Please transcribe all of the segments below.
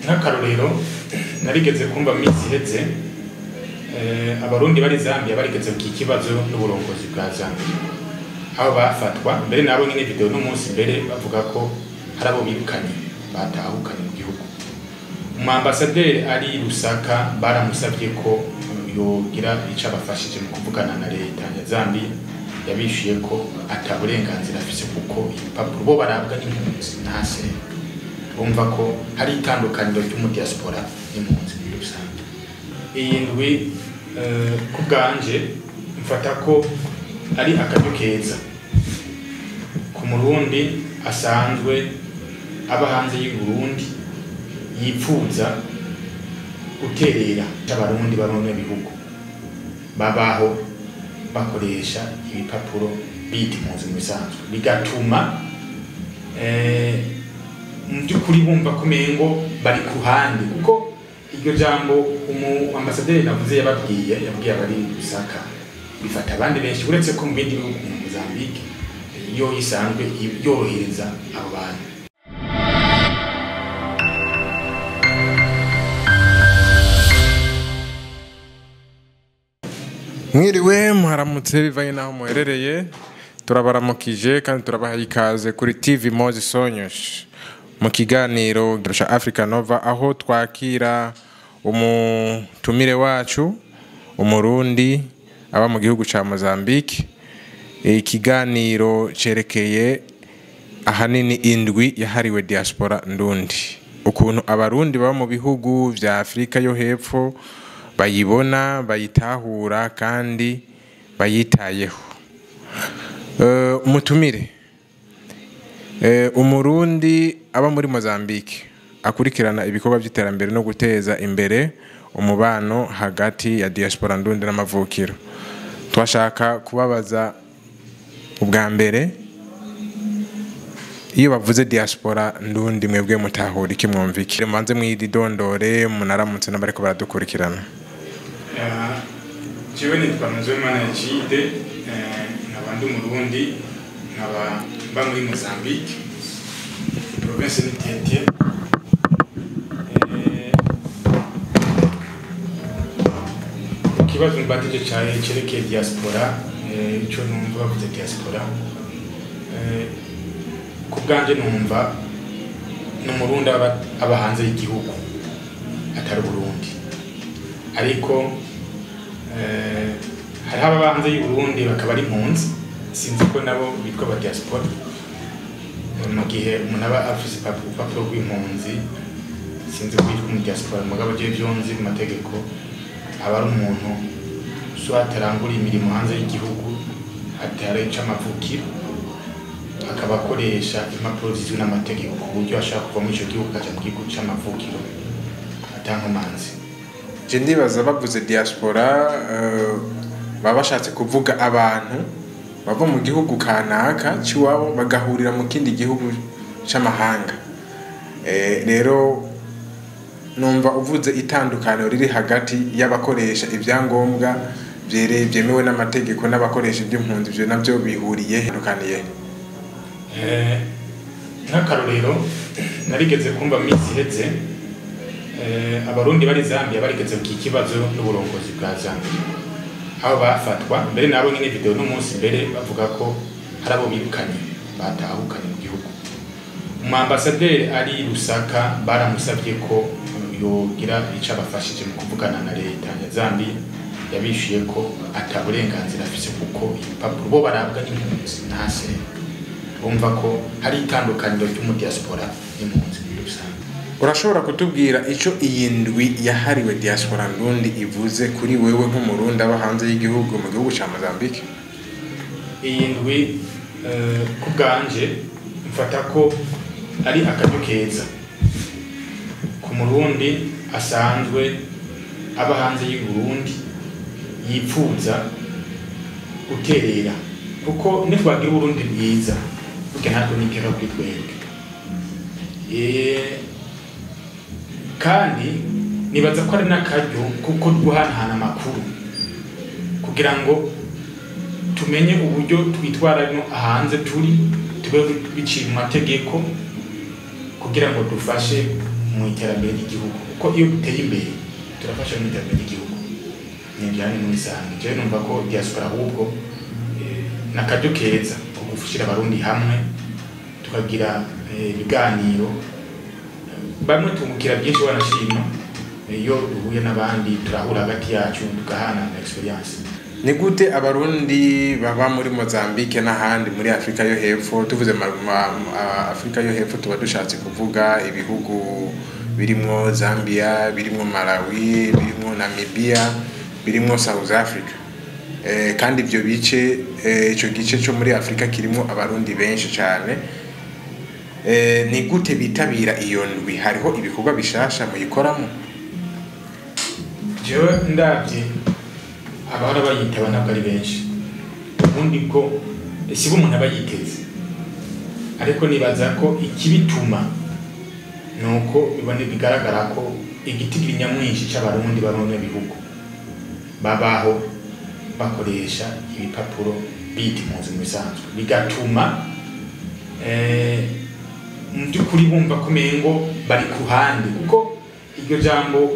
nk'akarorero narigeze kumva minsi iheze abarundi bari Zambia barigeze ku kibazo n'uburongozi bwa Zambia aho bafatwa mbere nabo nyine video no munsi mbere bavuga ko harabo birukanye batahukanye mu gihugu. Umwambasaderi ari Lusaka baramusabye ko yogira ico abafashije mu kuvugana na leta ya Zambia, yabishuye ko ataburenganzira afise kuko ibipapuro bo barabwa n'impunzi ntase. Bumva ko hari itandukaniro ry'umu diaspora n'impunzi muri rusange. Iyi ndwi ku bwanje mfata ko ari akaryo keza ku Murundi asanzwe aba hanze y'u Burundi yipfuza guterera abarundi baronwe bihugu babaho bakoresha ibipapuro bita impunzi mu bisanzwe, bigatuma mu by'ukuri bumva ko mengo bari ku ruhande, kuko iryo jambo ambasaderi navuze yababwiye abari Lusaka bifata abandi benshi uretse ko mu bindi bihugu mu Mozambique yo isanzwe yorohereza abo bantu. Mwiriwe muharamutse bivanye naho muherereye, turabaramukije kandi turabahaye ikaze kuri TV Mozi Sonyos mu kiganiro Girusha Africa Nova, aho twakira umutumire wacu umurundi aba mu gihugu ca Mozambique. Ikiganiro cerekeye ahanini indwi yahariwe diaspora ndundi, ukuntu abarundi baba mu bihugu vya Afrika yo hepfo bayibona, bayitahura kandi bayitayeho. Umutumire umurundi aba muri Mozambique akurikirana ibikorwa by'iterambere no guteza imbere umubano hagati ya diaspora ndundi n'amavukiro. Twashaka kubabaza ubwa mbere, iyo bavuze diaspora ndundi mwebwe mutahura iki, mwumva iki? Mubanze mwidondore munaramutse n'abariko baradukurikirana. Jewe nitwa Nzeyimana Egide, nkaba ndi umurundi, nkaba mba muri Mozambique, province ni Tete. Ikibazo mbatije cyane cerekeye diaspora, ico numva bavuze diaspora, ku bwanje numva n'umurundi aba hanze y'igihugu atari Burundi, ariko hari aba hanze y'u Burundi bakaba ari impunzi, sinzi ko nabo bitwa ba diaspora. Mu gihe umuntu aba afise urupapuro rw'impunzi sinzi ko yitwa mu diaspora, mugabo je vyonzi mu mategeko aba ari umuntu atarangura imirimo hanze y'igihugu atari c'amavukiro, akaba akoresha impapuro zizwi n'amategeko ku buryo ashaka kuva muri ico gihugu akaja mu gihugu c'amavukiro atankomanzi. Je ndibaza bavuze diaspora baba bashatse kuvuga abantu bava mu gihugu kanaka ciwabo bagahurira mu kindi gihugu c'amahanga. Rero numva uvuze itandukaniro riri hagati y'abakoresha ibyangombwa byemewe n'amategeko n'abakoresha iby'impunzi, byo nabyo bihuriye hendukaniye. Nk'akarorero narigeze kumva minsi iheze abarundi bari Zambia barigeze ku kibazo n'uburongozi bwa Zambia aho bafatwa mbere nabo nyine video no munsi mbere bavuga ko harabo birukanye batahukanye mu gihugu. Umwambasaderi ari Lusaka baramusabye ko yogira ico abafashije mu kuvugana na leta ya Zambia, yabishuye ko ataburenganzira afise kuko ibipapuro bo barabwa n'impunzi ntase. Bumva ko hari itandukaniro ry'umu diaspora n'impunzi muri rusange. Urashobora kutubwira ico iyi ndwi yahariwe diaspora ndundi ivuze kuri wewe nk'umurundi aba hanze y'igihugu mu gihugu ca Mozambique? Iyi ndwi ku bwanje mfata ko ari akaryo keza ku Murundi asanzwe aba hanze y'u Burundi yipfuza guterera, kuko nitwagira Burundi bwiza kuko ntabwo nikera kuri twebwe. Kandi nibaza ko ari n'akaryo kuko guhanahana amakuru kugira ngo tumenye uburyo twitwara no hanze turi, tube biciye mu mategeko kugira ngo dufashe mu iterambere ry'igihugu kuko iyo duteye imbere turafasha mu iterambere ry'igihugu n'ibijyanye n'imisango je numva ko diaspora ahubwo nakajyo keza ko gufashira abarundi hamwe tukagira ibiganiro bamwe tungukira byinshi banashima iyo duhuye n'abandi turahura hagati yacu tugahana experience. Ni gute abarundi baba muri Mozambique n'ahandi muri Afrika yo hepfo tuvuze Afrika yo hepfo tuba dushatse kuvuga ibihugu birimo Zambia, birimo Malawi, birimo Namibia, birimo South Africa, kandi ibyo bice ico gice cyo muri Afrika kirimo abarundi benshi cyane. Ni gute bitabira iyo ndwi? Hariho ibikorwa bishasha muyikoramo? Jewe ndavye abahora bayitaba nabwo ari benshi ubundi ko sibo umuntu aba yiteze, ariko nibaza ko ikibituma nuko ibone bigaragara ko igitigiri nyamwinshi cy'abarundi barone bihugu babaho bakoresha ibipapuro bita impunzi mu bisanzwe, bigatuma mu by'ukuri bumva kumengo bari ku ruhande, kuko iryo jambo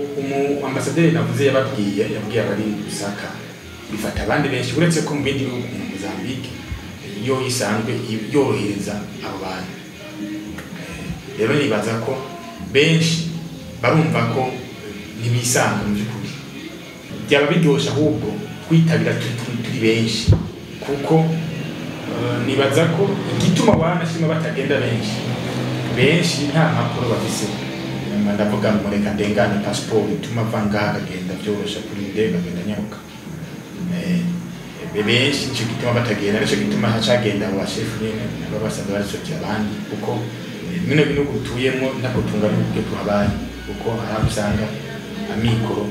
ambasaderi navuze yababwiye abari Lusaka bifata abandi benshi uretse ko mu bindi bihugu mu Mozambique yo isanzwe yorohereza abo bantu. Rero nibaza ko benshi barumva ko nibisanga mu by'ukuri byaba biryosha ahubwo kwitabira turi benshi, kuko nibaza ko igituma banashima batagenda benshi nta mpapuro bafise. Ndavuga ngo reka ndengane passport ituma vanga agenda byorosha kuri ndega agenda nyaruka. Benshi cyo gituma batagenda, cyo gituma hacagenda abo bashefu nyene babasanga baricyo abandi, kuko bino bino gutuyemo nakotunga n'ubwe tuhabanye, kuko arabusanga amikoro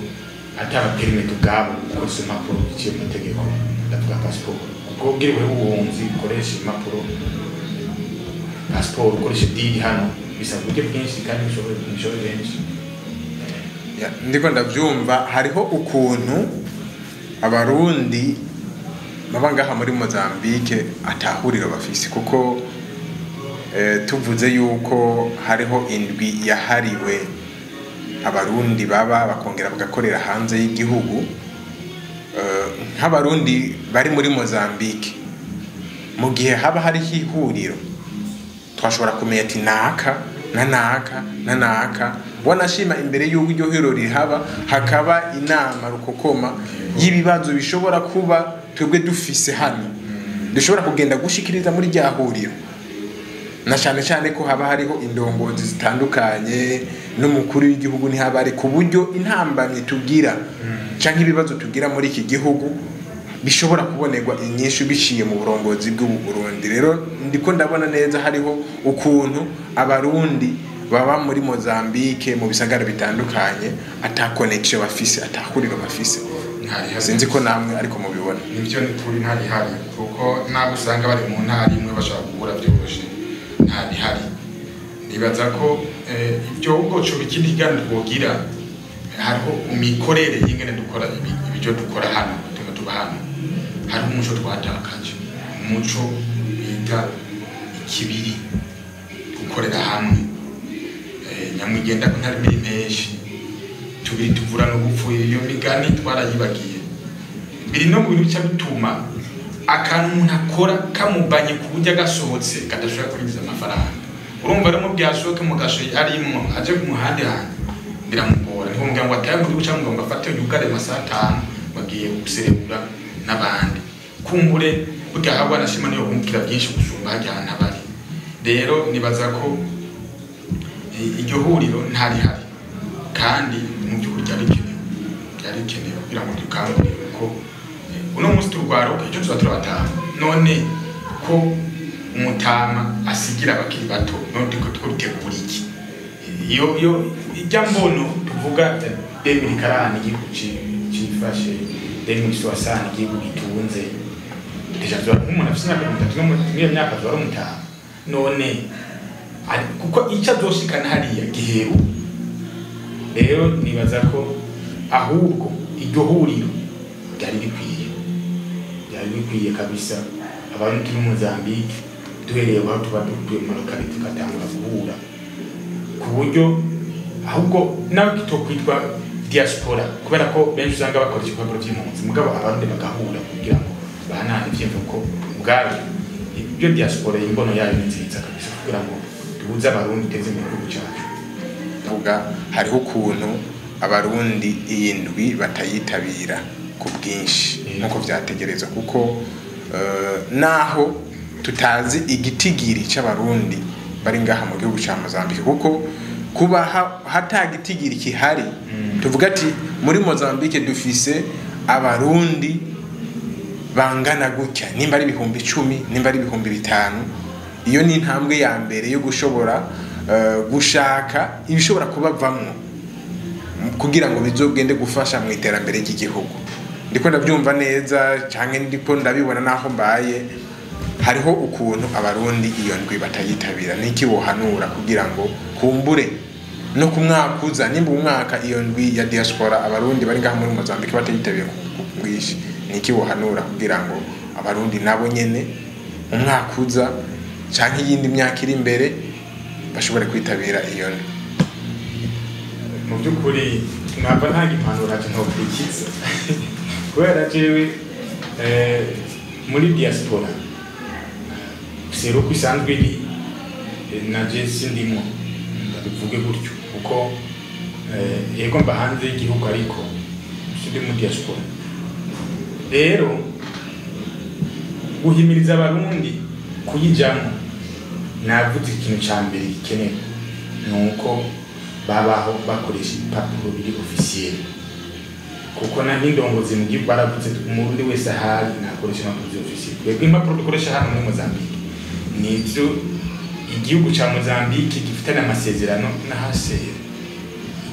ataba permit ubwabo ko se impapuro cyo mutegeko ndavuga passport, kuko bwiriwe ubuhunzi ukoresha impapuro passport ukoresha diri hano bisaba uburyo bwinshi kandi bishobora benshi. Ndiko ndavyumva hariho ukuntu abarundi baba ngaha muri Mozambique atahuriro bafise, kuko tuvuze yuko hariho indwi yahariwe abarundi baba bakongera bagakorera hanze y'igihugu. Nk'abarundi bari muri Mozambique mu gihe haba hari ihuriro twashobora kumenya ati naka wanashima imbere y'uko iryo huriro rihaba hakaba inama rukokoma y'ibibazo bishobora kuba twebwe dufise hano dushobora kugenda gushikiriza muri rya huriro, na cyane ko haba hariho indongozi zitandukanye n'umukuru w'igihugu ni haba ari ku buryo intambamye tugira canke ibibazo tugira muri iki gihugu bishobora kubonerwa inyishu biciye mu burongozi bw'u Burundi. Rero ndiko ndabona neza hariho ukuntu abarundi baba muri Mozambique mu bisagara bitandukanye ata connection bafise, atahuriro bafise. Sinzi ko namwe ariko mubibona. Nivyo ni kuri ntari hari, kuko nabo usanga bari mu ntari imwe bashaka kugura byoroshe ntari hari. Nibaza ko ibyo ubwo cyo bikindi kandi twogira hariho umikorere y'ingene dukora ibyo dukora hano tuba hano. Hari umuco twatakaje, umuco bita ikibiri gukorera hamwe. Nyamwigenda ko ntari muri menshi tubiri tuvura no gupfuye, iyo migani twarayibagiye. Biri no mu bintu cyo bituma akantu umuntu akora kamubanye ku buryo gasohotse kadashobora kwinjiza amafaranga. Urumva rero mu byashoke mu gashoye arimo aje ku muhande handi biramugora, niho muganga ataye muri guca ngo afate yugare masata bagiye guserebura n'abandi kumbure bugahagwa nashima niyo kumukira byinshi gusumba hajyana bari. Rero nibaza ko iryo huriro ntari hari, kandi mu by'ukuri byari kenewe kugira ngo dukangurire ko uno munsi turwaruka icyo tuzaturabataha none ko umutama asigira abakiri bato none dutegura iki. Iyo ijya mbono tuvuga David Karani igihugu cifashe David Swasani igihugu gitunze deja zwa umuntu afite imyaka 30 no muri myaka zwa umutama none kuko icyo azoshikana hariya giheru. Rero nibaza ko ahubwo iryo huriro byari bikwiye kabisa. Abantu turi mu Mozambique duhereye aho tuba dutuye mu lokalite katangura guhura ku buryo ahubwo nawe kitokwitwa diaspora kubera ko benshi usanga bakora ibipapuro by'impunzi mugabo abarundi bagahura kugira ngo bahanane ivyiyumviro ubwabo ibyo diaspora imbono yayo ni nziza kabisa kugira ngo duhuze abarundi teze mu gihugu cyacu. Vuga hariho ukuntu abarundi iyi ndwi batayitabira ku bwinshi nkuko vyategerezwa kuko naho tutazi igitigiri c'abarundi bari ngaha mu gihugu ca Mozambique kuko kuba hatagitigiri kihari tuvuga ati muri Mozambique dufise abarundi bangana gutya nimba ari 10,000 nimba ari 5,000 iyo ni intambwe ya mbere yo gushobora gushaka ibishobora kubavamwo kugira ngo bizogende gufasha mu iterambere ry'igihugu. Ndiko ndabyumva neza cyane ndiko ndabibona naho mbaye hariho ukuntu abarundi iyo ndwi batayitabira niki wohanura kugira ngo kumbure no kumwakuza nimba umwaka iyo ndwi ya diaspora abarundi bari ngaha muri Mozambique batayitabira kugwishi niki wohanura kugira ngo abarundi nabo nyene umwakuza canke yindi myaka iri imbere bashobore kwitabira iyo ndwi. Mu byukuri ntabwo nta gipanuro ati nto kwikiza kubera jewe muri diaspora sero kwisanzwe ni naje sindimo ndabivuge gutyo kuko yego mba hanze y'igihugu ariko sindi mu diaspora. Rero guhimiriza abarundi kuyijamo navuze ikintu ca mbere gikenewe nuko babaho bakoresha ibipapuro biri officiel kuko na n'indongozi mu gihugu baravuze umurundi wese ahari nakoresha impapuro officiel. Twebwe impapuro dukoresha hano muri Mozambique nivyo igihugu ca Mozambique gifitanye amasezerano na HCR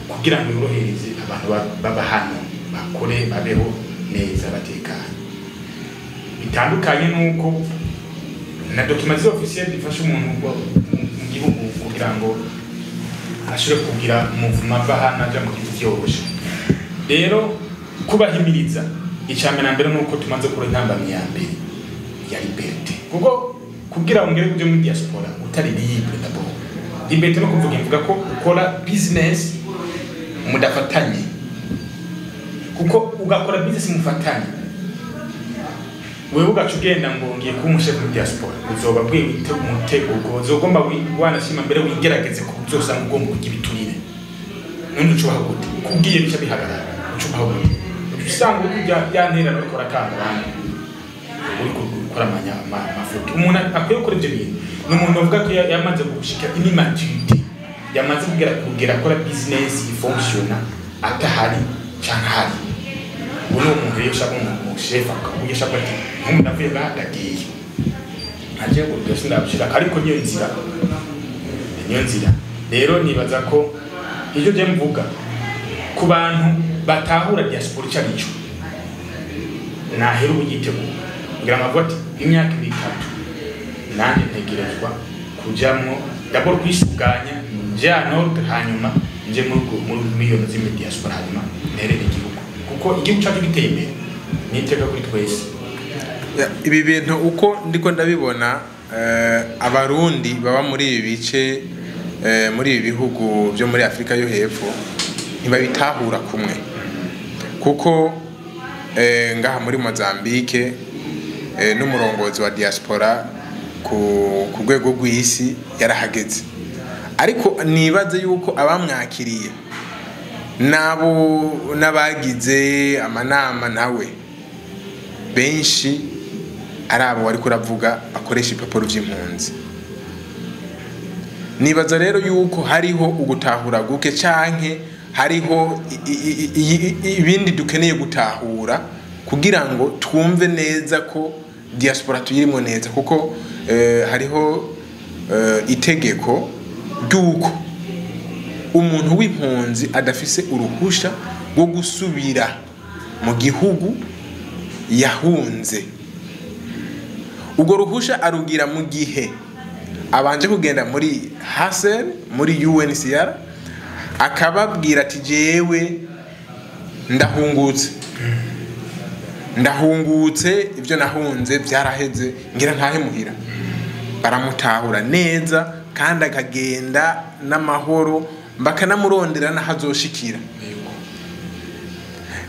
kugira ngo yorohereze abantu baba hano bakore babeho neza batekanye. Bitandukanye nuko na documents officiel difasha umuntu mu gihugu kugira ngo ashobore kugira umuvuma bahana aja mu gihugu cyoroshe. Rero kubahimiriza icambere na mbere nuko tumaze kuri intambamye ya mbere ya liberté kuko kugira ngo ngere kuje muri diaspora utari libre d'abord. Liberté no kuvuga imvuga ko ukora business mudafatanye kuko ugakora business mufatanye wewe ugacugenda ngo ngiye kumushe muri diaspora uzoba bwite umutego ngo uzogomba wanashima mbere wigerageze ko uzosanga ugomba kugira biturire none ucubaho gute kubwiye bica bihagarara ucubaho gute usanga kujya yantera no gukora kangana uri gukora amafoto umuntu akwiye gukora ibyo bintu n'umuntu uvuga ko yamaze gushika inimaturité yamaze kugera akora business ifunctiona atahari cyangwa hari uno umuntu rero shaka mu chef akabuye shaka ati umuntu avuye bahadagiye aje ngo byose ndabishira ariko niyo nzira rero nibaza ko iyo je mvuga ku bantu batahura diaspora cyarico nahera ubugitegura kugira ngo ati imyaka 3 nanje ntegerezwa kujamwo d'abord kwisuganya njano hanyuma nje muri miliyoni z'imi diaspora hanyuma nerere igihugu kuko igihugu cyacu giteye imbere niteka kuri twese. Ibi bintu uko ndiko ndabibona abarundi baba muri ibi bice muri ibi bihugu byo muri Afrika yo hepfo ntibabitahura kumwe kuko ngaha muri Mozambique n'umurongozi wa diaspora ku rwego rw'isi yarahageze ariko nibaze yuko abamwakiriye nabo nabagize amanama nawe benshi arabo wari kuravuga bakoresha ipapuro by'impunzi. Nibaza rero yuko hariho ugutahura guke canke hariho ibindi dukeneye gutahura kugira ngo twumve neza ko diaspora tuyirimo neza kuko hariho itegeko ry'uko umuntu w'impunzi adafise uruhusha rwo gusubira mu gihugu yahunze. Ugo ruhusha arugira mu gihe abanje kugenda muri HCR muri UNHCR akababwira ati jewe ndahungutse ibyo nahunze byaraheze ngira ntahe muhira baramutahura neza kandi akagenda n'amahoro bakanamurondera nahazoshikira.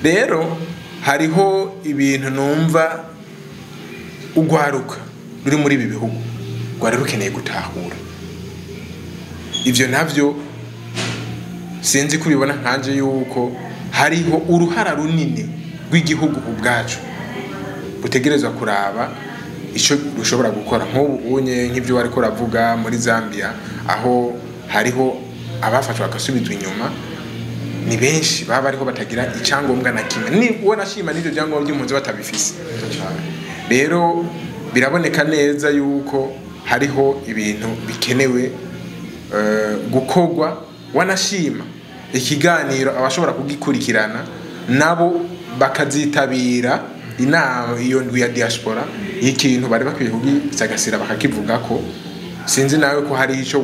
Rero hariho ibintu numva ugwaruka ruri muri ibi bihugu rwari rukeneye gutahura. Ivyo navyo sinzi kubibona nkanje yuko hariho uruhara runini rw'igihugu ubwacu butegerezwa kuraba ico rushobora gukora. Nk'ubu unye nk'ivyo wari ko ravuga muri Zambia aho hariho abafashwe bakasubizwa inyuma, ni benshi baba ariko batagira icyangombwa na kimwe, ni ubona shima n'ivyo byangombwa by'impunzi batabifise. Rero biraboneka neza yuko hariho ibintu bikenewe gukorwa. Wanashima ikiganiro abashobora kugikurikirana nabo bakazitabira inama iyo ndwi ya diaspora, ikintu bari bakwiye kugisagasira bakakivuga ko. Sinzi nawe ko hari ico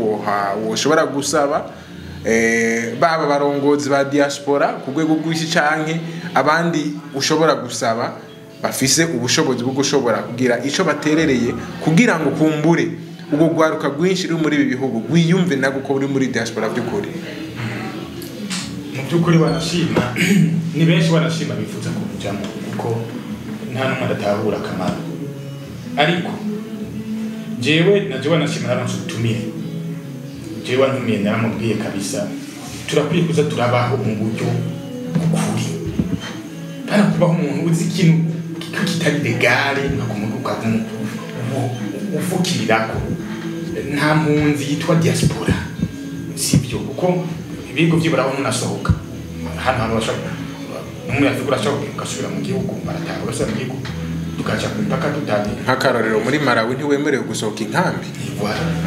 woshobora gusaba baba barongozi ba diaspora ku rwego rw'isi canke abandi ushobora gusaba bafise ubushobozi bwo gushobora kugira ico baterereye kugira ngo kumbure ubwo gwaruka rwinshi ruri muri ibi bihugu gwiyumve nago ko buri muri diaspora by'ukuri. Mu by'ukuri banashima ni benshi banashima bifuza kujamo kuko nta numwe adatahura akamaro, ariko jewe naje banashima naronse ubutumire. Jewe ntumiye naramubwiye kabisa turakwiye kuza turabaho mu buryo bw'ukuri, bana kubaho umuntu uzi ikintu kitari legale nkakumuruka ufukirirako. Nta mpunzi yitwa diaspora sivyo, kuko ibigo vyiburaho nunasohoka hano hano bashaka numwe yafigura ashaka gusubira mu gihugu barataha basubira mu gihugu tukaca mpaka tutani. Nk'akarorero muri Malawi ntiwemerewe gusohoka inkambi,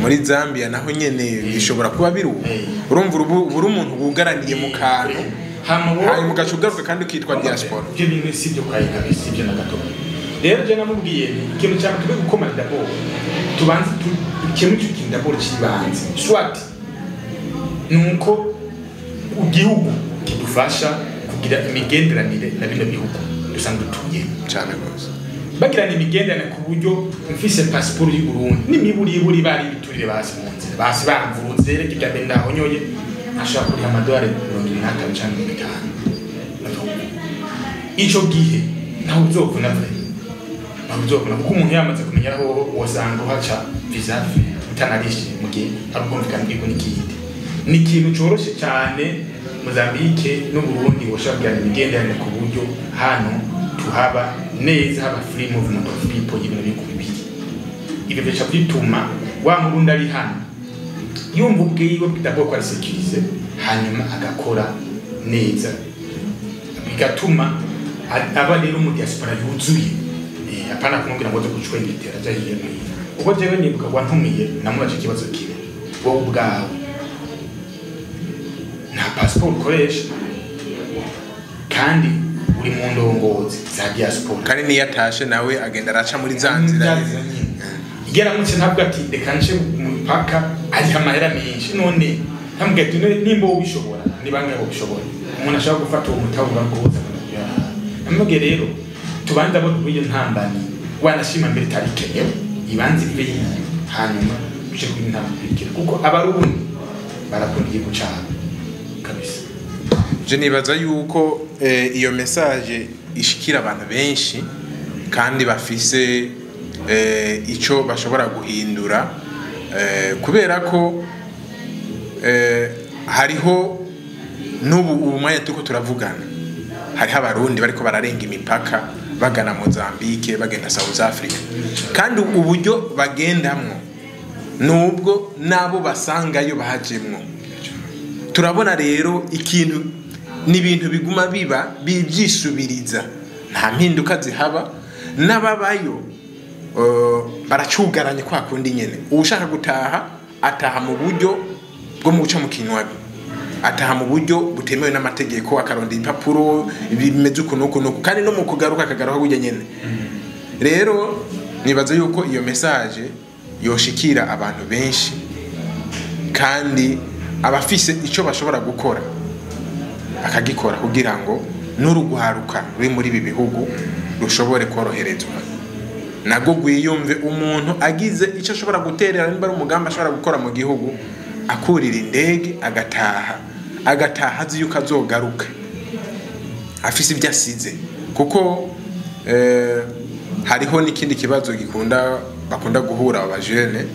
muri Zambia naho nyene bishobora kuba biru. Urumva buri umuntu bugaraniye mu kantu hanyuma ugacugaruka kandi ukitwa diaspora. Ibyo bintu sivyo kwayika sivyo na gato. Rero je namubwiye ikintu cyane tube gukomana d'abord tubanze tukemuje ikintu d'abord kibanze swat nuko igihugu kidufasha kugira imigenderanire na bino bihugu dusanzwe tuye cyane rwose, bagirana imigenderanire ku buryo mfise passport y'u Burundi n'imiburi bari biturire basi mu nzira basi bamvurutse reke byabe ndahonyoye ashaka kuri amadolari 25 cyangwa 5 ico gihe naho uzovuna vre Abuzokuna kuko umuntu yamaze kumenya aho wasanga haca visa utanarishi mu gihe arugomvikana bwiko n'ikindi. Ni ikintu coroshe cyane Mozambique no Burundi washabwira imigenderanire ku buryo hano tuhaba neza, haba free movement of people ibintu bikubibiri. Ibyo bica bituma wa Murundi ari hano yumva ubwiwe bidabo ko ari sécurisé hanyuma agakora neza, bigatuma aba rero mu diaspora yuzuye. Apana kumubwira ngo tukuchwe nditera jahiye nayo. Uko jewe nibuka wantumiye namubaje kibazo kibe. Wowe ubwawe nta passport ukoresha kandi uri mu ndongozi za diaspora. Kandi niyo atashe nawe agenda araca muri zanzira. Igera munsi ntabwo ati reka nce mu paka ari amahera menshi none ntabwo ati nimba ubishobora ni bangahe ubishobora. Umuntu ashaka gufata uwo mutawura rwose. Amage rero tubanza bo kubiyo ntambani wanashima mbere tarike ibanze ibe hanyuma bije kwintambikira kuko abarundi barakundiye gucana kabisa. Je nibaza yuko iyo message ishikira abantu benshi kandi bafise ico bashobora guhindura kubera ko hariho n'ubu umwanya tuko turavugana hariho abarundi bariko bararenga imipaka bagana Mozambique bagenda South Africa, kandi uburyo bagendamwo nubwo nabo basangayo bahajemwo. Turabona rero ikintu n'ibintu biguma biba byisubiriza, nta mpinduka zihaba, n'ababayo baracugaranye kwa kundi nyene. Ushaka gutaha ataha mu buryo bwo mu guca mu kinwabi, ataha mu buryo butemewe n'amategeko, akaronda impapuro bimeze ukuntu kandi no mu kugaruka akagaruka burya nyene. Rero nibaza yuko iyo message yoshikira abantu benshi kandi abafise ico bashobora gukora akagikora kugira ngo n'urugwaruka ruri muri ibi bihugu rushobore koroherezwa, nago gwiyumve umuntu agize ico ashobora guterera nimba ari umugambi ashobora gukora mu gihugu akurira indege agataha agataha azi yuko azogaruka afise ibyo asize kuko hariho n'ikindi kibazo bakunda guhura abajene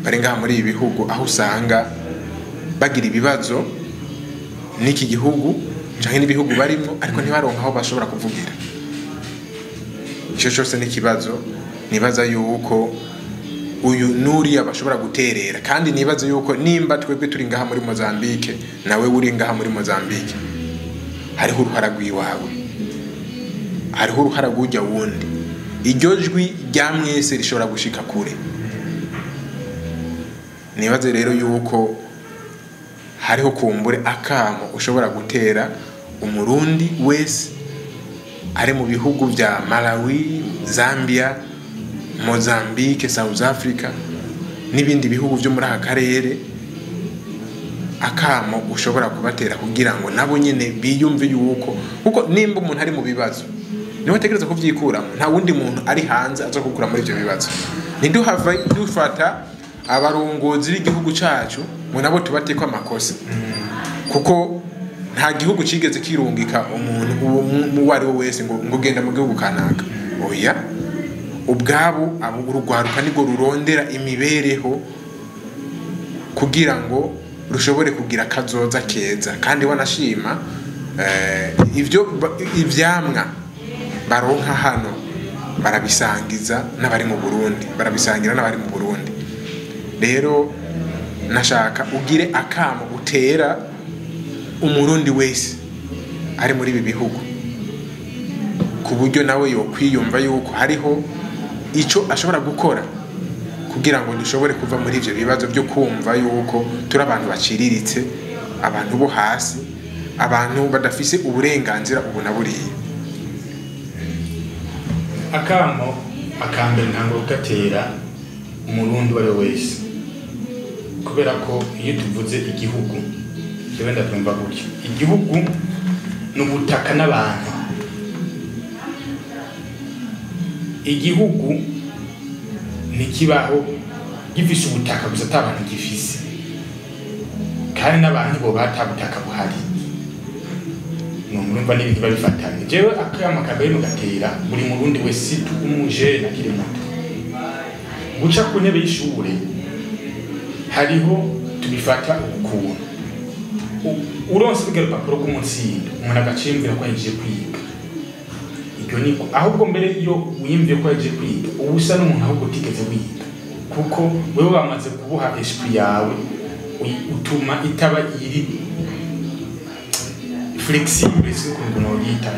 bari ngaha muri ibi bihugu aho usanga bagira ibibazo n'iki gihugu canke n'ibihugu barimo ariko ntibaronka aho bashobora kuvugira. Ico cyose n'ikibazo nibaza yuko uyu nuriya bashobora guterera kandi nibaza yuko nimba twebwe turi ngaha muri Mozambique nawe uri ngaha muri Mozambique hariho uruhara rw'iwawe, hariho uruhara rw'ujya wundi, iryo jwi rya mwese rishobora gushika kure. Nibaze rero yuko hariho kumbure akamo ushobora gutera umurundi wese ari mu bihugu vya Malawi, Zambia, Mozambique, South Africa n'ibindi bihugu vyo muri aka karere, akamo ushobora kubatera kugira ngo nabo nyene biyumve yuko kuko nimba umuntu ari mu bibazo niwe tegereza kuvyikuramo, nta wundi muntu ari hanze aza kugura muri ivyo bibazo. Ntiduhava dufata abarongozi b'igihugu cacu ngo nabo tubateko amakosa kuko nta gihugu cigeze kirungika umuntu uwo ari we wese ngo genda mu gihugu kanaka. Oya, ubwabo urugwaruka nibwo rurondera imibereho kugira ngo rushobore kugira kazoza keza kandi wanashima ivyamwa baronka hano barabisangiza n'abari mu Burundi, barabisangira n'abari mu Burundi. Rero nashaka ugire akamo utera umurundi wese ari muri ibi bihugu ku buryo nawe yo kwiyumva yuko hariho ico ashobora gukora kugira ngo dushobore kuva muri ivyo bibazo byo kumva yuko turi abantu baciriritse, abantu bo hasi, abantu badafise uburenganzira ubu na buriya. Akamo akambere ntango gatera umurundi wari wese kubera ko iyo tuvuze igihugu cyo ndatumva gutyo, igihugu n'ubutaka n'abantu. Igihugu ntikibaho gifise ubutaka gusa atabantu gifise kandi n'abantu bo batabutaka buhari. Numva n'ibintu babifatanye. Jewe akama kabere gatera buri murundi wese umuje nakiri muto guca ku ntebe y'ishure hariho tubifata ukuntu uronse bigero papuro k'umutsindo umuntu agacimvira ko yagiye kwiga. Ibyo niko ahubwo mbere iyo wiyimviye ko yagiye kwiga ubusa n'umuntu ahubwo utigeze wiga kuko wewe bamaze kubuha esprit yawe utuma itaba iri flexible siko no yita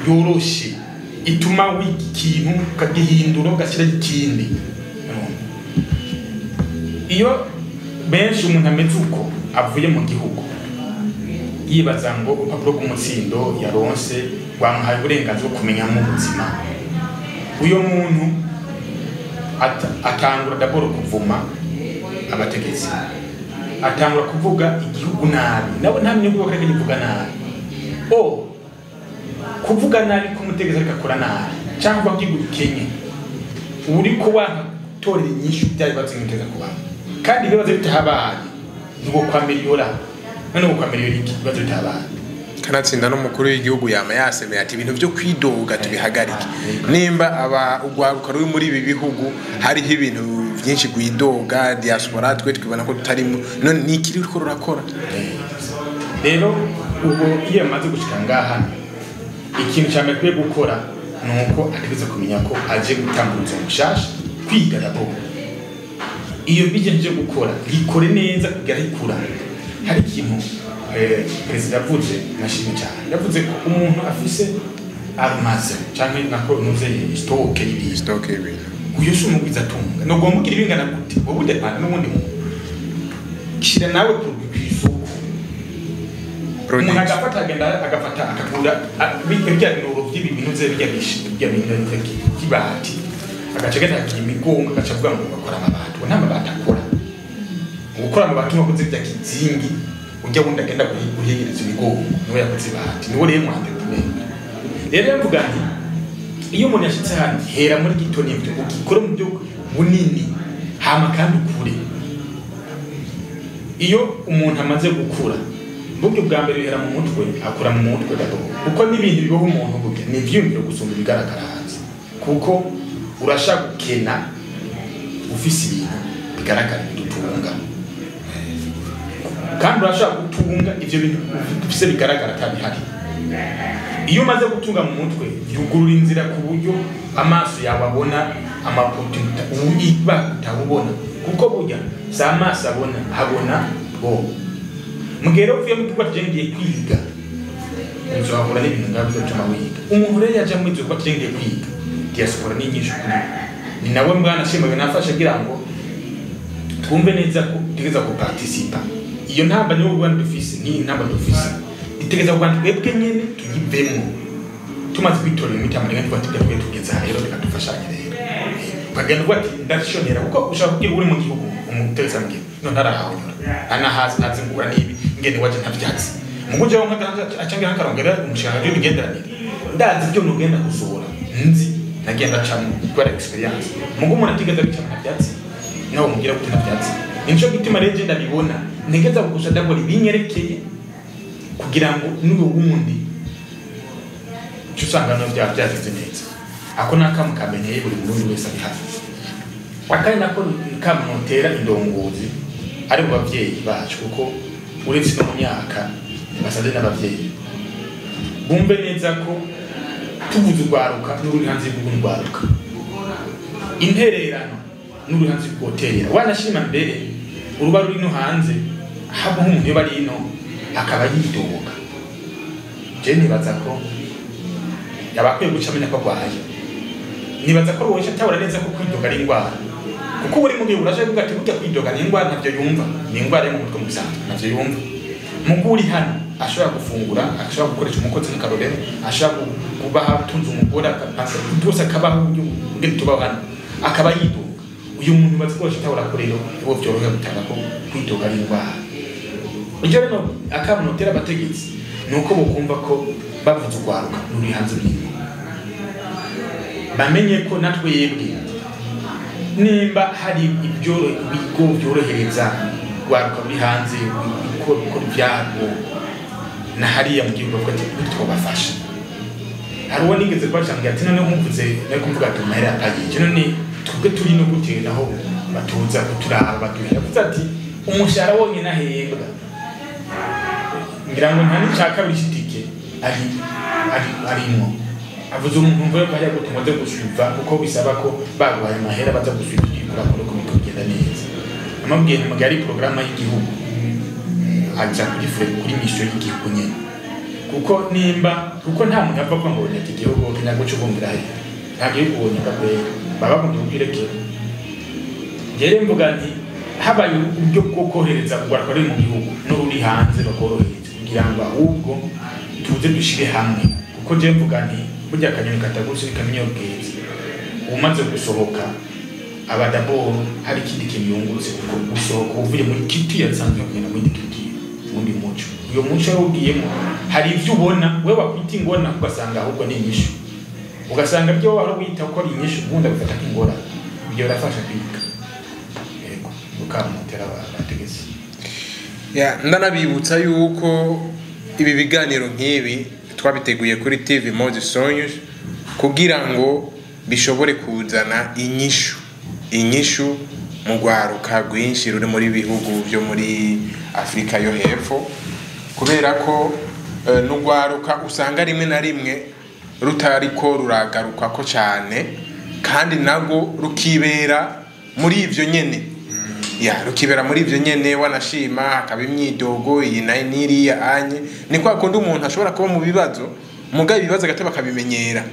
yoroshe, ituma w'ikintu kagihindura ugashyira ikindi. Iyo benshi umuntu ameze uko avuye mu gihugu yibaza ngo upapuro rw'umutsindo yaronse rwamuhaye uburenganzira bwo kumenya mu buzima, uyo muntu atangura d'abord kuvuma abategetsi, atangura kuvuga igihugu nabi, nabo ntamenye ko bakari kuvuga nabi. Kuvuga nabi k'umutegetsi ariko akora nabi cyangwa bw'igihugu Kenya uri kuba torera inyishu by'ibibazo biteza kuba kandi ibibazo bitahabaye ngo kwameliora none ngo kwameliora ikibazo bitahabaye. Kanatsinda n'umukuru w'igihugu yama yasemeye ati ibintu byo kwidoga tubihagarike. Nimba ugwaruka ruri muri ibi bihugu hariho ibintu byinshi gwidoga diaspora twe twibona ko tutarimo none nikiri ko rurakora. Rero ubwo iyo amaze gushika ngaha ikintu cyane kwiye gukora nuko ategetse kumenya ko aje gutambutsa umushasha kwiga dabo. Iyo bigenje gukora gikore neza kugira ikura. Hari ikintu Perezida avuze nashimye cyane, yavuze ko umuntu afise armaze cyangwa nako nuze stock y'ibintu uyo shumugwiza tunga no gomugira ibingana gute wowe udepana n'ubundi muntu kishira nawe kw'isoko umuntu agafata akagura bijya bintu by'ibintu ze bijya bintu kibati agacegeta imigongo agacavuga ngo bakora amabati nta mabati akora gukora amabati no kuzivya kizingi ujya wundi agenda guhegereza imigongo niwe yakoze bahati niwe rero mwande kumenya. Rero mvuga nti iyo umuntu yashitse hano hera muri gitoni ibyo ukikora mu byo bunini hama kandi ukure. Iyo umuntu amaze gukura buryo bwa mbere bihera mu mutwe akura mu mutwe gato kuko n'ibintu bibaho umuntu burya ni ivyumviro gusumba ibigaragara hanze kuko urashaka gukena ufise ibintu bigaragara bidutunga kandi urashaka gutunga ivyo bintu ufise bigaragara kandi hari iyo umaze gutunga mu mutwe yugurura inzira ku buryo amaso yawe abona amapotinta uyiba utabona kuko burya za amaso abona habona bo mugero uvuye mu kigo tujengiye kwiga nzahura n'ibintu ngabyo cyama wiga umuntu rero yaje mu kigo tujengiye kwiga diaspora n'inyishu ni nawe mwana shima binafasha kugira ngo twumve neza ko tugeza ku participa iyo ntamba niwo Rwanda dufise ni ntamba dufise itegeza ku Rwanda twebwe nyene tuyivemo tumaze kwitorera imitambo ngende twatubwira tugeza rero bikadufashanya rero bagenda bati ndashonera kuko ushaka kugira uri mu gihugu umuteza ngiye no ntarahanyura ana hasi nazingura nibi ngende waje ntavyatsi muguje wo acanga hakarongera umushaka byo bigendanira ndazi byo nugenda gusura nzi nagenda cyane gukora experience mugo umuntu atigeza bicana ntavyatsi nawo mugira kuti ntavyatsi nico gitima rero ndabibona ntegeza gusha ndabona ibinyerekeye kugira ngo niwe wundi cyusanga no byagenze neza ako nakamukamenyeye buri muntu wese ari hafi akari nako kamunotera indongozi ari mu bavyeyi bacu kuko uretse no myaka basaze n'abavyeyi bumve neza ko tuvuze urwaruka n'uri hanze y'urwaruka intererano n'uri hanze y'ukoterera wanashima mbere uruba ruri no hanze habo umuntu yo bari ino akaba yidoga je nibaza ko yabakwiye gucamenya ko kwaje nibaza ko wowe cyatawura neza ko kwidoga ari indwara kuko buri mugihe uraje kuvuga ati burya kwidoga ni indwara ntavyo yumva ni indwara yo mu mutwe musanzwe ntavyo yumva muguri hano ashobora gufungura ashobora gukoresha umukozi n'akarorero ashobora kuba hatunze umugore akapasa byose akabaho ngene tubaho hano akaba yidoga uyu muntu bazikoresha cyatawura ko rero uwo byoroha gutanga ko kwidoga ari indwara ujye rero akamunotera abategetsi nuko bukumva ko bavuze urwaruka ruri hanze y'ingo bamenye ko natwe yebwe nimba hari ibyo bigo byorohereza urwaruka ruri hanze ko byabo na hariya mu gihugu ko twabafasha hari uwo nigeze kwashambye ati none mvuze no kuvuga ati mahera apagije none twebwe turi no guteraho batuza kuturaba batuhera ati umushara wonyine ahembwa ngira ngo nta n'icaka bishitike arimo avuze umuntu mvuye ko hajya gutumaze gusubiza kuko bisaba ko bagwaye mahera baza gusubiza kuri ko bitugenda neza amabwiye ni magari programme y'igihugu aja kuri mission y'igihugu nyene kuko nimba kuko nta muntu yapfa ko ngo nyati igihugu kinyago cyo kumbira he nta gihugu wonyaka pe baba mu gihugu kirekire jere mvuga nti habaye uburyo bwo kohereza kugwa kuri mu gihugu n'uri hanze bakorohereza kugira ngo ahubwo tuze dushire hamwe kuko je mvuga nti burya kanyoni kataguse kamenyo bwiza umaze gusohoka abadabo hari kindi kintu yungutse kuko gusohoka uvuye muri kiti yasanzwe kugenda muri kiti muri muco uyo muco ugiyemo hari ivyo ubona wewe wakwita ingona ugasanga ahubwo ni inyishu ugasanga byo wari wita ko ari inyishu ubundi bifata nk'ingora ibyo birafasha kwiga yego ukamutera abategezi ya ndanabibutsa yuko ibi biganiro nk'ibi twabiteguye kuri TV Mode Songs kugira ngo bishobore kuzana inyishu mu rwaruka rwinshi ruri muri bihugu byo muri Afrika yo hepfo kubera ko n'urwaruka usanga rimwe na rimwe rutariko ruragaruka ko cyane kandi nago rukibera muri ivyo nyene rukibera muri ivyo nyene wanashima akaba imyidogo iyi nayo niriya anye ni kwa kundi umuntu ashobora kuba mu bibazo mugabe ibibazo agateba akabimenyera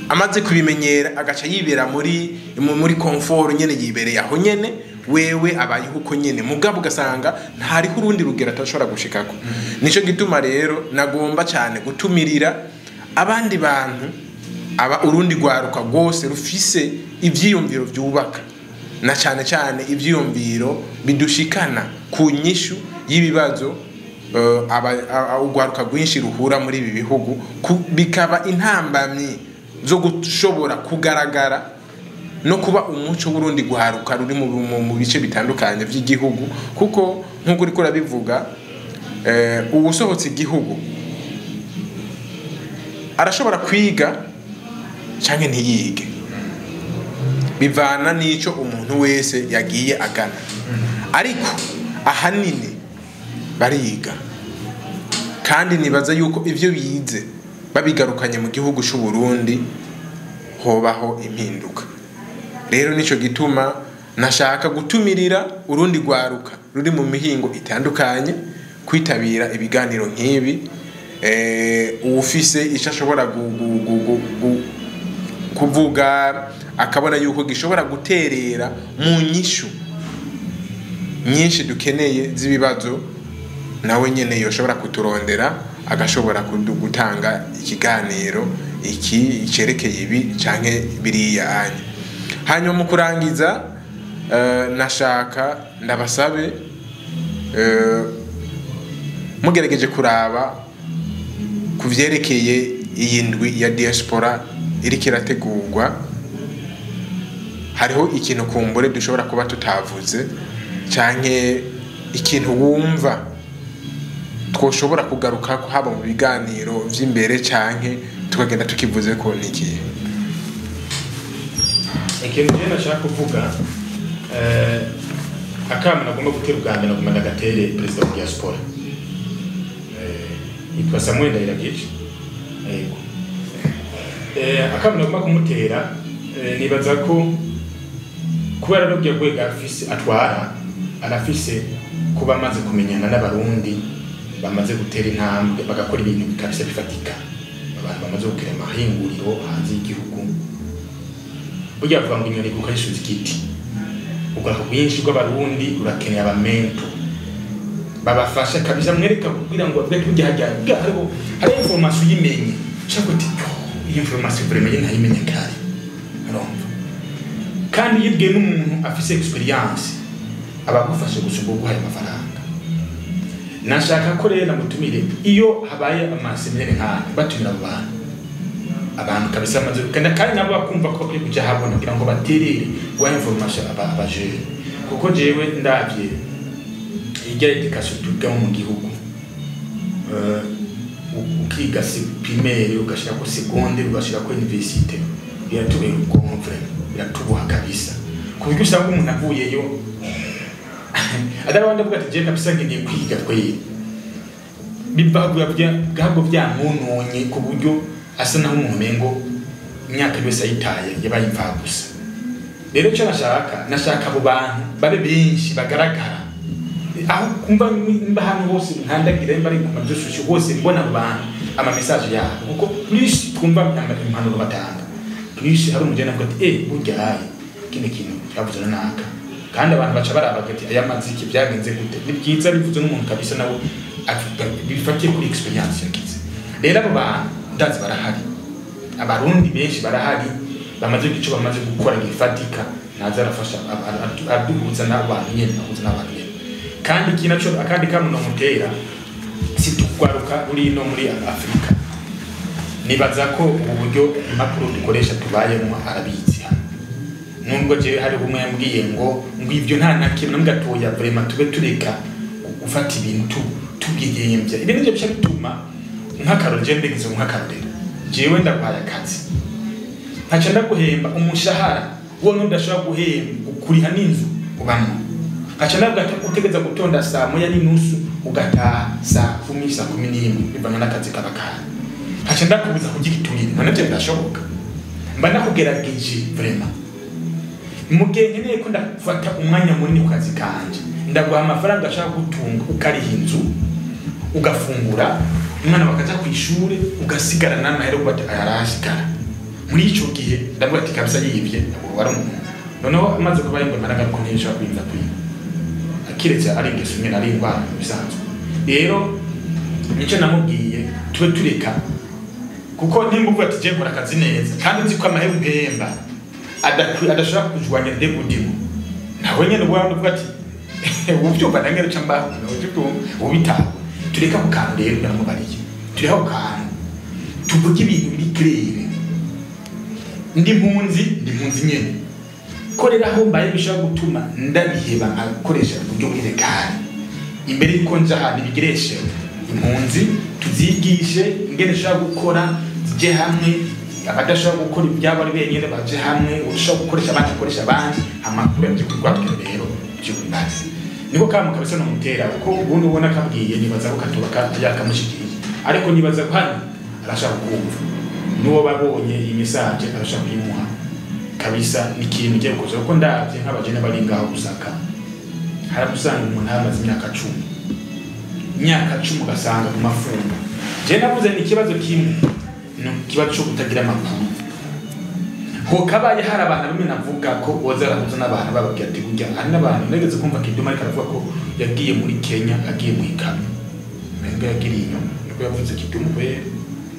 amaze kubimenyera agaca yibera muri comfort nyene yibereye aho nyene wewe abayeho uko nyene mugabo ugasanga ntariho urundi rugero atashobora gushikako nico gituma rero nagomba cyane gutumirira abandi bantu urundi rwaruka rwose rufise ivyiyumviro vyubaka na cyane cyane ivyiyumviro bidushikana ku nyishu y'ibibazo urwaruka rwinshi ruhura muri ibi bihugu bikaba intambamyi zo gushobora kugaragara no kuba umuco w'urundi rwaruka ruri mu bice bitandukanye by'igihugu kuko nk'uko uriko urabivuga uwusohotse igihugu arashobora kwiga canke ntiyige, bivana n'ico umuntu wese yagiye agana, ariko ahanini bariga kandi nibaza yuko ivyo bize babigarukanye mu gihugu c'u Burundi hobaho impinduka. Rero nico gituma nashaka gutumirira urundi rwaruka ruri mu mihingo itandukanye kwitabira ibiganiro nk'ibi, uwufise ico ashobora kuvuga akabona yuko gishobora guterera mu nyishu nyinshi dukeneye z'ibibazo, nawe nyene yoshobora kuturondera agashobora gutanga ikiganiro iki cerekeye ibi canke biriya anye. Hanyuma mu kurangiza nashaka ndabasabe mugerageje kuraba kuvyerekeye iyi ndwi ya diaspora iriko irategurwa, hariho ikintu kumbure dushobora kuba tutavuze canke ikintu wumva twoshobora kugaruka haba mu biganiro vy'imbere canke tukagenda tukivuze ko nikiye. Ikintu je nashaka kuvuga akama nagomba gutera ubwambere nagomba ndagatere president wa diaspora yitwa Samuel Ndayiragije. Akama nagomba kumutera nibaza ko kubera no bwegwega afise atwara arafise kuba amaze kumenyana n'abarundi bamaze gutera intambwe bagakora ibintu bikabise bifatika, abantu bamaze gukira amahinguriro hanze y'igihugu. Burya vuga ngo inyoni kuko yishuza igiti, ubwo bwinshi bw'abarundi urakeneye abamento babafasha kabisa, mwereka kugira ngo bwe tujya hajya hari information yimenye shaka uti iyi information vraiment ntayimenye kare arumva, kandi yibwe n'umuntu afise experience abagufashe gusubwo hari amafaranga. Nashaka ko rero namutumire iyo habaye amaseminari nk'aya batumira abantu kabisa amaze kandi nabo bakumva ko kujya habona kugira ngo baterere wa information abaje, kuko jewe ndavye ijya education tuga mu gihugu ukiga primaire ugashira ko secondaire ugashira ko université biratubera ubwonko vraiment biratubuha kabisa, kuko usanga umuntu avuyeyo adara wanda vuga ati je kabisa ngiye kwiga tweye bibaguye bwabwo byamunonye ku buryo asa naho umuntu mengo imyaka yose ayitaye yabaye imfagusa. Rero cyo nashaka abo bantu babe benshi bagaragara aho kumva hano hose nkandagira mbari ku mabyushushu hose mbona abantu ama message yabo, kuko plus twumva impanuro batanga plus hari umujana ko ati burya kine kintu cyavuzana naka, kandi abantu baca baraba ati aya maziki byagenze gute, nibyiza bivuze n'umuntu kabisa nawe bifatiye kuri experience yakize. Rero abo bantu ndazi barahari, abarundi benshi barahari bamaze gico bamaze gukora gifatika, naza arafasha aduhuza n'abantu nyene nahuza n'abantu nyene. Kandi kinacho akandi kamwe no mutera situkwaruka uri no muri Afrika, nibaza ko ubu buryo impapuro dukoresha tubayemo arabizi hano. Nubwo je hari umwe yambwiye ngo ivyo nta nakimwe ngatoya vraiment tube tureka ufata ibintu tubigeyembya. Ibintu byo byo bituma nk'akaro je ndegize nk'akarorero jewe ndakwaye akazi ntaca ndaguhemba umushahara wowe ndashaka guhemba ukuriha n'inzu ubamo, ntaca ndagutegeza gutonda saa moya n'inusu ugataha saa 10 saa 11 bivana n'akazi kabakara, ntaca ndakubuza kugiturira none byo ndashoboka mba nakugerageje vraiment mugihe nkeneye ko ndafata umwanya munini ku kazi kanje ndaguha amafaranga ashaka gutunga ukariha inzu ugafungura umwana bakaza ku ishuri ugasigara n'amahera ubati ayarashikara. Muri ico gihe ndavuga ati kabisa yibye wari umuntu noneho amaze kuba yimba maraga ko ntisha kwinza kwiga akiretse ari ingeso nyene ari indwara bisanzwe. Rero nico namubwiye tube tureka, kuko nimbuvuga ati je nkora akazi neza kandi nzi ko amahera ugehemba adashaka kujwanya ndegudimo nawe nyene uvuga ati ubyumva nangere camba ubitaho tureka ku kantu rero ndamubariye tureka ku kantu tuvuge ibintu biri claire. Ndi mpunzi nyene korera aho mbaye bishaka gutuma ndabiheba akoresha uburyo bw'irекari imbere y'uko nja ahantu bigireshe impunzi tuzigishe ingene ushobora gukora zijye hamwe abadashobora gukora ibyabo ari benyine baje hamwe ushobora gukoresha abandi akoresha abandi amakuru y'ibyo rero by'ububazi niko kama kabisa no mutera kuko ubundi ubona kabwiye nibaza ko katuba yakamushikiye ariko nibaza ko hano arashaka kumva nuwo babonye iyi message arashaka kwimuha kabisa n'ikintu giye kuza kuko ndavye nk'abajene bari ngaho gusaka harabusanga umuntu hamaze imyaka 10 gasanga mu mafungo je navuze ni kibazo kimwe no kibazo cyo kutagira amakuru ho kabaye hari abantu bamwe navuga ko wazarahuza n'abantu bababwira ati burya hari n'abantu nageze kumva Kidum ariko aravuga ko yagiye muri Kenya agiye mu ikamyo menga yagiriye inyuma niko yavuze Kidum we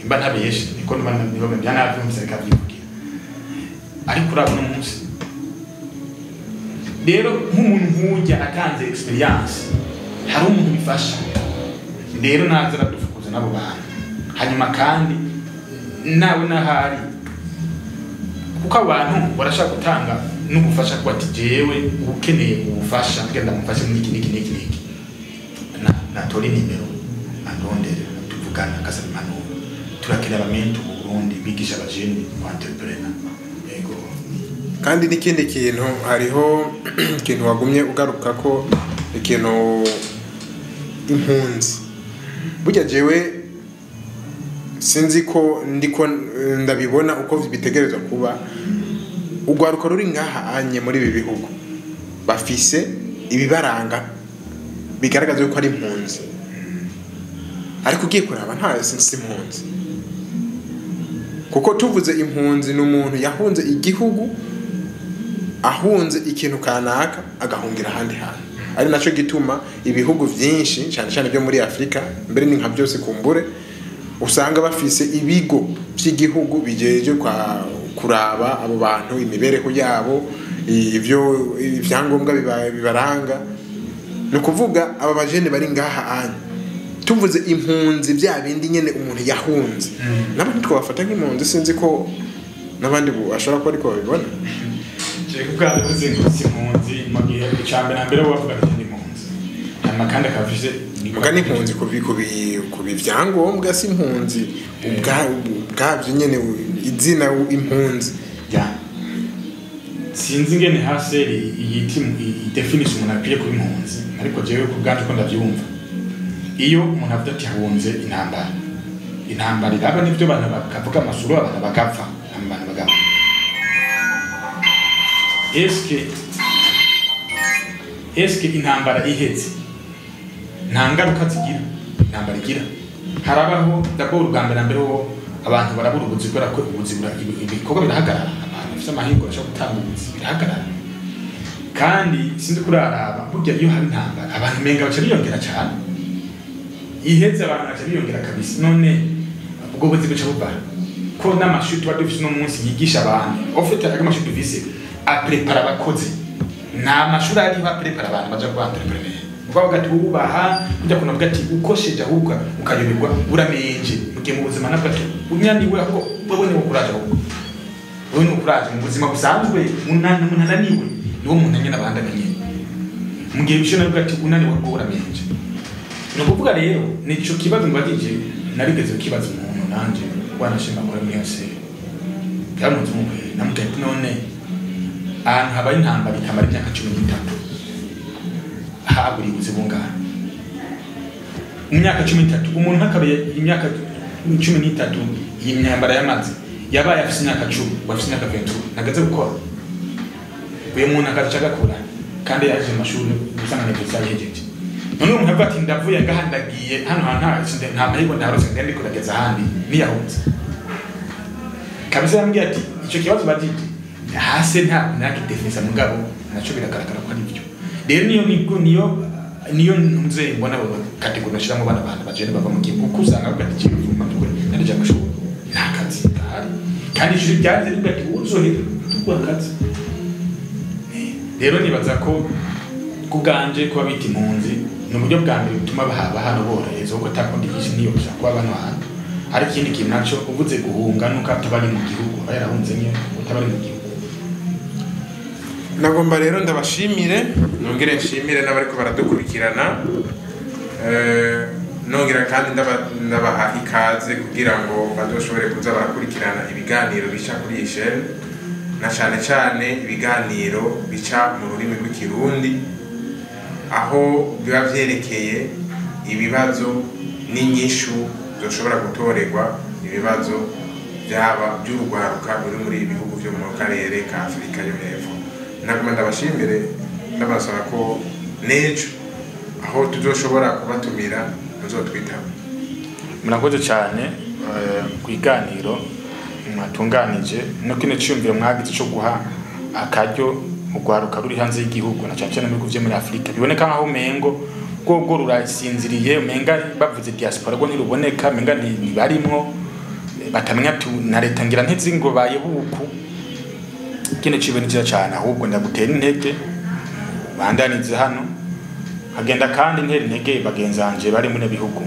imba ntabeshe niko niba byanavyumvise akabyivugira ariko urabona umunsi rero nk'umuntu nk'ujya atanze experience hari umuntu bifasha rero nazara dufukuza nabo bantu hanyuma kandi nawe nahari kuko abantu barashaka gutanga n'ubufasha kwa tijewe ukeneye ubufasha ngenda mufashe muri iki natori nimero andondere tuvugana kasarimano turakira abamentu mu Burundi bigisha abajeni kwa entrepreneur yego kandi n'ikindi kintu hariho ikintu wagumye ugaruka ko ikintu impunzi burya jewe sinzi ko ndiko ndabibona uko bitegerezwa kuba ugwaruka ruri ngaha anye muri ibi bihugu bafise ibibaranga bigaragaza yuko ari impunzi ariko ugiye kuraba nta sinzi impunzi kuko tuvuze impunzi n'umuntu yahunze igihugu ahunze ikintu kanaka agahungira ahandi hantu ari naco gituma ibihugu vyinshi cyane cyane byo muri Afrika mbere ni nka byose kumbure usanga bafise ibigo by'igihugu bijeje kwa kuraba abo bantu imibereho yabo ivyo ivyangombwa bibaranga no kuvuga aba bajene bari ngaha anye tuvuze impunzi bya bindi nyene umuntu yahunze nabandi twafata nk'impunzi sinzi ko nabandi ashobora ko ariko babibona kuko kuze impunzi mu gihe cyambe na mbere wavuga ati impunzi amakanda kavije mugani impunzi kubi vyangombwa si impunzi ubwabyo nyene izina impunzi ya sinzi ngene haseri yiti definition umuntu akwiye kuba impunzi ariko jewe ku bwanjye ko ndavyumva iyo umuntu avuga ati hahunze intambara iraba n'ibyo abantu bakavuga amasuro abantu bagapfa abantu bagapfa eske intambara iheze nta ngaruka zigira intambara igira harabaho d'abord ubwambere mbere ho abantu barabura ubuzima kubera ko ubuzima ibikorwa birahagarara abantu bafite amahirwe bashaka gutanga ubuzima birahagarara kandi sinzi kuraraba burya iyo hari intambara abantu menga baca biyongera cyane iheze abantu baca biyongera kabisa none ubwo buzima buca bubara ko n'amashuri tuba dufise no munsi yigisha abantu ofite agamashuri dufise aprepara abakozi nta mashuri ari baprepara abantu baja kuba entrepreneur ukavuga ati ubaha kujya kunavuga ati ukosheje ahubwo ukayoberwa uramenje mugiye mu buzima nabwo ati unyaniwe ahubwo wewe ni ukuraje ahubwo wewe ni ukuraje mu buzima busanzwe munananiwe niwo muntu nyene abandamenye mugiye bisho nabwo ati unaniwe ahubwo uramenje no kuvuga rero nico kibazo ngwagije narigeze kibazo umuntu nanje wanashima kwa myose byamunze umwe namutete none ahantu habaye intambara ikamara imyaka 13 haburi buzibungana mu myaka 13 umuntu akabaye imyaka 13 iyi myambara y'amazi yabaye afite imyaka 10 bafite imyaka 20 nagaze gukora uyu muntu akaca gakura kandi yaje mu mashuri gusanga n'ibyo yahejeje none umuntu avuga ati ndavuye ngahandagiye hano nta mahirwe ndarose ngende kurageza ahandi niyahunze kabisa yambwiye ati icyo kibazo badite hase nta nakidefensa mugabo naco biragaragara ko ari byo rero niyo nze mbona abo kategori bashiramo bana bajene bava mu gihe kuko usanga bagati cyuma tukore ndaje amashuri nakazi kandi kandi ijuru byanze bigati uzohera tukwakazi rero nibaza ko kuganje kuba biti impunzi no buryo bwa mbere bituma bahaba hano borohereza uko takundi kishi niyo gushaka kuba abantu hano ari ikindi kintu naco uvuze guhunga nuko atabari mu gihugu bayarahunze nye utabari mu gihugu nagomba rero ndabashimire nongere nshimire n'abari ko baradukurikirana nongera kandi ndabaha ikaze kugira ngo bazoshobore kuza barakurikirana ibiganiro bica kuri iyi chaîne, na cyane cyane ibiganiro bica mu rurimi rw'ikirundi, aho biba vyerekeye ibibazo n'inyishu zoshobora gutorerwa ibibazo byaba by'urugwaruka ruri muri ibi bihugu byo mu karere ka Afurika yo hepfo. Naguma ndabashimire, ndabasaba ko nejo aho tuzoshobora kubatumira muzotwitaba. Murakoze cyane ku iganiro mwatunganije no kino cyumviro mwagize cyo guha akaryo urwaruka ruri hanze y'igihugu, na cyane cyane muri kuvye muri Afurika. Biboneka nkaho umengo bwo rurasinziriye, umenga bavuze diaspora ngo ntiruboneka, umenga ntibarimwo, batamenya tu na leta ngira ntizingo bayeho uku. Kino cibone cyiza cyane, ahubwo ndagutera intege bandanize hano, agenda kandi ntera intege bagenzanje bari muri bihugu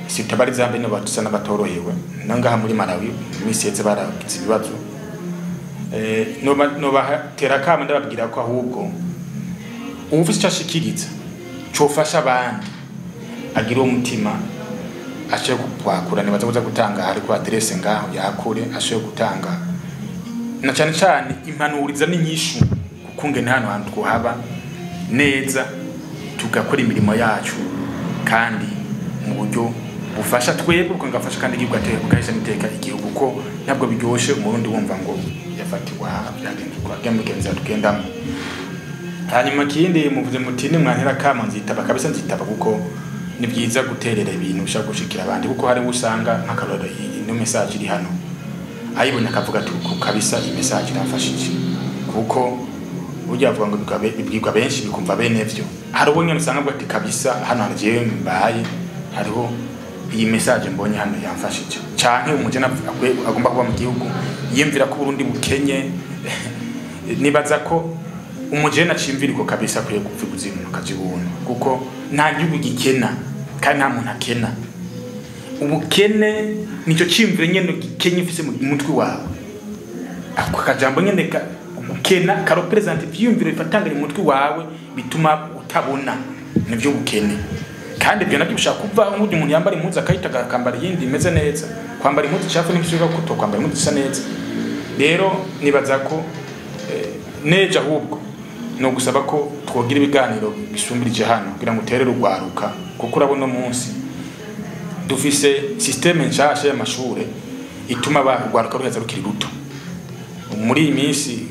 sitabari zambe no batusa n'abatorohewe nangaha muri Malawi misetse baragize ibibazo no bahatera kama ndababwira ko ahubwo ufise cyashikiriza cofasha abandi agira umutima ashe kwakura ne bazakuza gutanga hari ku adresse ngaho yakure ashe gutanga, na cyane cyane impanuriza n'inyishu kukungene hano hantu kuhaba neza tugakora imirimo yacu kandi mu buryo bufasha twebwe uko ngafasha kandi igihugu ateye kugahisha niteka igihugu ko ntabwo biryoshe umurundi wumva ngo yafatirwa byagendwa byamugenza tugendamo. Hanyuma kindi muvuze muti ni mwantera kama nzitaba kabisa, nzitaba kuko ni byiza guterera ibintu bishaka gushikira abandi, kuko hari usanga nkakarora ino message iri hano ayibona akavuga ati kabisa iyi message irafashije, kuko ujya avuga ngo bibwirwa benshi bikumva bene vyo. Hari ubonye usanga ngo ati kabisa hano hanje mbaye hariho iyi message mbonye hano yamfashije, canke umuje agomba kuba mu gihugu yimvira ko Burundi bukenye nibaza ko umuje nacimvira ko kabisa kwiye gupfuguzima akajibona, kuko nta gihugu gikena kandi nta muntu akena. Ubukene nicyo cimvire nyene gikenye ufise mu mutwe wawe, ako kajambo nyene ukena ka represent vyumvire bifatanganye mu mutwe wawe bituma utabona nivyo bukene. Kandi byo nabyo bishaka kuva nk'umuntu umuntu yambara impuzu akayita akambara yindi imeze neza, kwambara impuzu cyafu n'ibisubiza kuto kwambara impuzu isa neza. Rero nibaza ko neja ahubwo no gusaba ko twogira ibiganiro bisumbirije hano kugira ngo uterere urwaruka, kuko urabona umunsi dufise systeme nshasha y'amashure ituma barwaruka ruheza rukiri ruto. Muri iyi minsi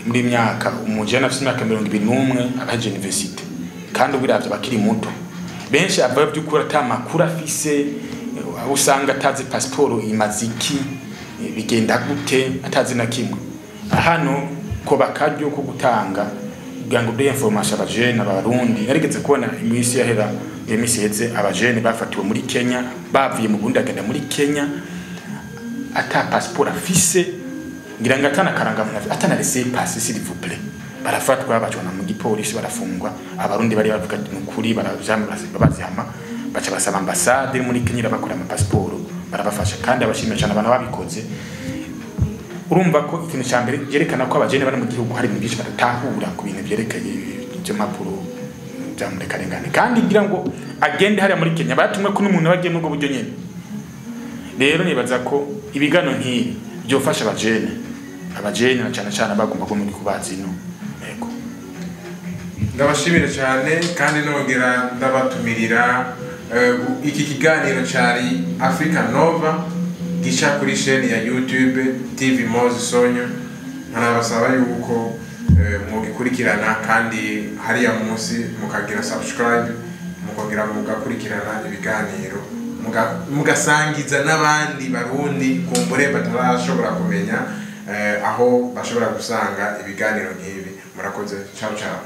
muri imyaka umujana afite imyaka 21 abaje university, kandi ubiravye bakiri muto benshi abaye byukura atamakuru afise, usanga atazi passport imaziki bigenda gute atazi na kimwe. Hano ko bakaryo ko gutanga bwango bya information abajene abarundi narigeze kubona imisi yahera imisi heze abajene bafatiwe muri Kenya, bavuye mu Burundi agenda muri Kenya ata passport afise, ngira ngo atana karanga atana laissez passer s'il vous plaît, barafatwa bacona mu gipolisi barafungwa. Abarundi bari bavuga n'ukuri babazihama baca basaba ambassade muri Kenya bakora ama passport barabafasha, kandi abashimira cyane abantu babikoze. Urumva ko ikintu cyambere yerekana ko abajene bari mu gihugu hari ibintu batatahura ku bintu byerekeye byo mapuro byamurekarengane, kandi ngira ngo agende hari muri Kenya batumwe ko n'umuntu bagiye n'ubwo buryo nyene. Rero nibaza ko ibigano nk'ibi byofasha abajene na cyane cyane bagomba ko muri kubazi no. Yego, ndabashimira cyane kandi nongera ndabatumirira iki kiganiro cyari Africa Nova gica kuri chaîne ya YouTube TV Mozi Sonyo. Ntarabasaba yuko mugikurikirana kandi hariya munsi mukagira subscribe, mukagira mugakurikirana ibiganiro, mugasangiza n'abandi barundi kumbure batarashobora kumenya aho bashobora gusanga ibiganiro nk'ibi. Murakoze, ciao ciao.